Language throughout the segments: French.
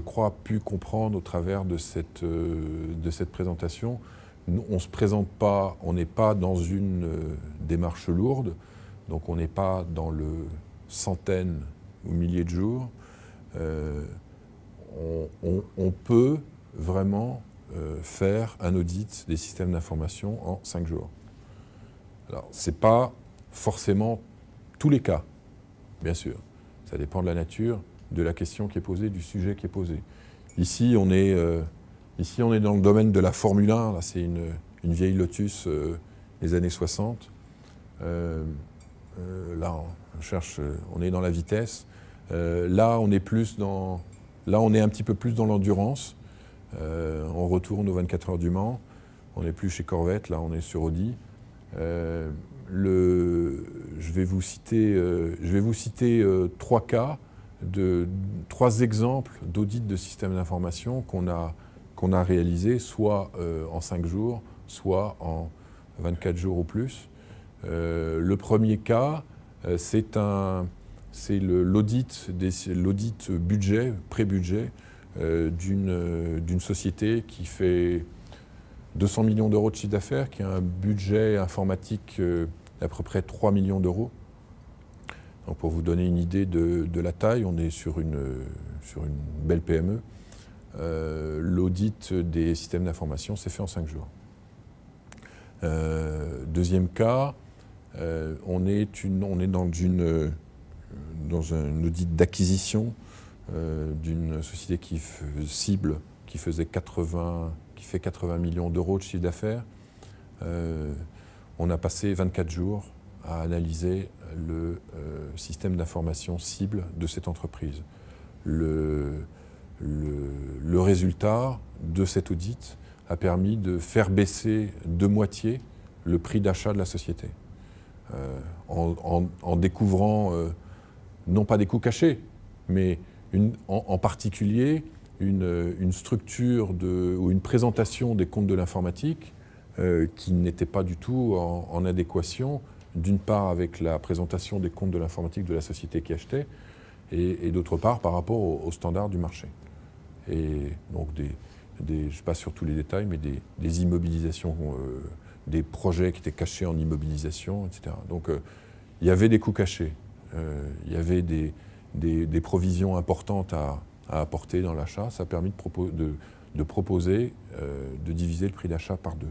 crois, pu comprendre au travers de cette présentation, on ne se présente pas, on n'est pas dans une démarche lourde, donc on n'est pas dans le centaines ou milliers de jours. On peut vraiment faire un audit des systèmes d'information en 5 jours. Alors, ce n'est pas forcément tous les cas, bien sûr. Ça dépend de la nature, de la question qui est posée, du sujet qui est posé. Ici, on est dans le domaine de la Formule 1. C'est une vieille Lotus des années 60. Là, on est dans la vitesse. Là, on est un petit peu plus dans l'endurance. On retourne aux 24 heures du Mans. On n'est plus chez Corvette, là, on est sur Audi. Je vais vous citer 3 cas, 3 exemples d'audits de systèmes d'information qu'on a réalisés, soit en 5 jours, soit en 24 jours ou plus. Le premier cas, c'est l'audit budget, pré-budget, d'une société qui fait 200 millions d'euros de chiffre d'affaires, qui a un budget informatique d'à peu près 3 millions d'euros. Donc pour vous donner une idée de la taille, on est sur une belle PME. L'audit des systèmes d'information s'est fait en 5 jours. Deuxième cas, on est dans un audit d'acquisition d'une société qui fait 80 millions d'euros de chiffre d'affaires. On a passé 24 jours à analyser le système d'information cible de cette entreprise. Le résultat de cet audit a permis de faire baisser de moitié le prix d'achat de la société. En découvrant, non pas des coûts cachés, mais en particulier une structure ou une présentation des comptes de l'informatique qui n'était pas du tout en adéquation, d'une part avec la présentation des comptes de l'informatique de la société qui achetait, et d'autre part par rapport aux standards du marché. Et donc je passe sur tous les détails, mais des immobilisations, des projets qui étaient cachés en immobilisation, etc. Donc il y avait des coûts cachés, il y avait des provisions importantes à apporter dans l'achat. Ça a permis de proposer de diviser le prix d'achat par 2.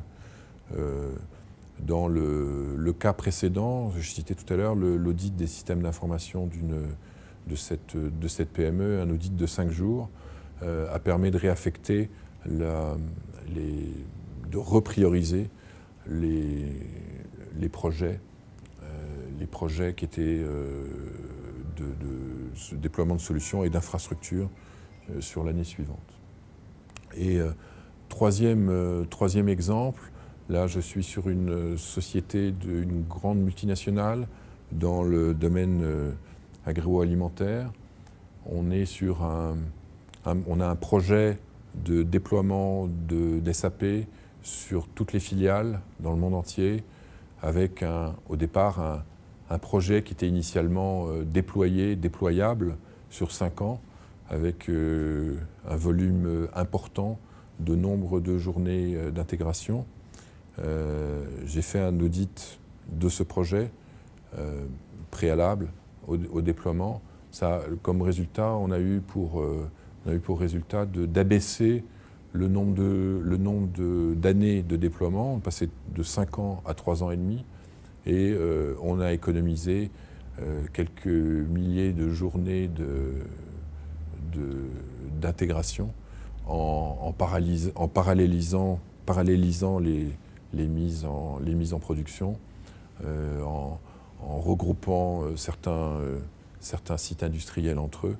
Dans le cas précédent, je citais tout à l'heure l'audit des systèmes d'information de cette PME, un audit de 5 jours, a permis de réaffecter, de reprioriser les projets qui étaient de déploiement de solutions et d'infrastructures sur l'année suivante. Et troisième exemple, là je suis sur une société d'une grande multinationale dans le domaine agroalimentaire. On est sur on a un projet de déploiement d'SAP sur toutes les filiales dans le monde entier, avec au départ un projet qui était initialement déployable sur 5 ans, avec un volume important de nombre de journées d'intégration. J'ai fait un audit de ce projet préalable au déploiement. Ça, comme résultat, on a eu pour résultat d'abaisser le nombre d'années de déploiement. On passait de 5 ans à 3 ans et demi, et on a économisé quelques milliers de journées d'intégration en parallélisant les mises en production, en regroupant certains sites industriels entre eux,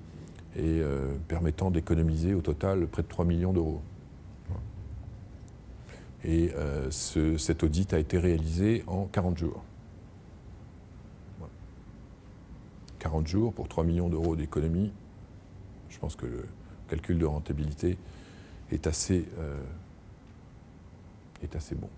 et permettant d'économiser au total près de 3 millions d'euros. Et cet audit a été réalisé en 40 jours. 40 jours pour 3 millions d'euros d'économie. Je pense que le calcul de rentabilité est assez bon.